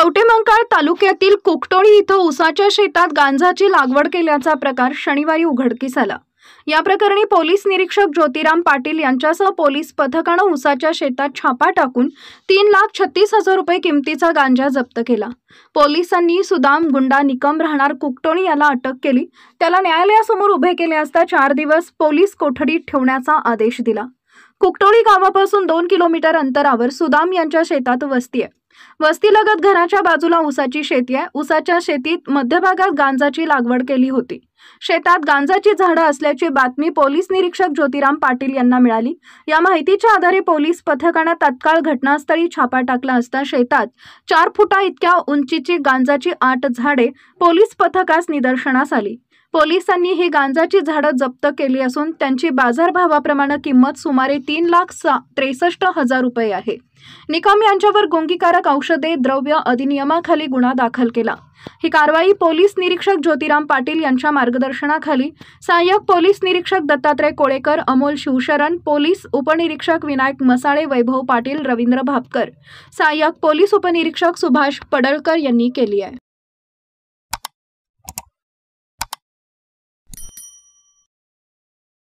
कवठेमंकाळ तालुक्यातील कुकटोळी इथं ऊसाच्या शेतात गांजाची लागवड केल्याचा प्रकार शनिवारी उघडकीस आला। या प्रकरणी पोलीस निरीक्षक ज्योतिराम पाटील यांच्यासह पोलीस पथकाने ऊसाच्या शेतात छापा टाकून 3,36,000 रुपये किमतीचा गांजा जप्त केला। पोलिसांनी सुदाम गुंडा निकम राहणार कुकटोळी याला अटक केली। त्याला न्यायालयासमोर उभे केले असता 4 दिवस पोलीस कोठडीत ठेवण्याचा आदेश दिला। कुकटोळी गावापासून 2 किलोमीटर अंतरावर सुदाम यांच्या शेतात वस्ती आहे। वस्तीलगत घराच्या बाजूला ऊसाची शेती आहे। ऊसाच्या शेतीत मध्यभागात गांजाची लागवड केली होती। शेतात गांजाची झाडं असल्याची बातमी पोलीस निरीक्षक ज्योतिराम पाटील यांना मिळाली। या माहितीच्या आधारे पोलीस पथकाने तात्काळ घटनास्थळी छापा टाकला असता शेतात 4 फुटा इतक्या उंचीची गांजाची 8 झाडे पोलीस पथकास निदर्शनास आली। पोलिसांनी ही गांजाची झाडं जप्त केली असून त्यांची बाजारभावाप्रमाणे किंमत सुमारे 3,63,000 रुपये आहे। निकम यांच्यावर गुंगीकारक औषधे द्रव्य अधिनियमाखाली गुन्हा दाखल केला। ही कारवाई पोलीस निरीक्षक ज्योतिराम पाटील यांच्या मार्गदर्शनाखाली सहाय्यक पोलीस निरीक्षक दत्तात्रय कोळेकर, अमोल शिवशरण, पोलीस उपनिरीक्षक विनायक मसाळे, वैभव पाटील, रवींद्र भापकर, सहाय्यक पोलीस उपनिरीक्षक सुभाष पडळकर यांनी केली आहे।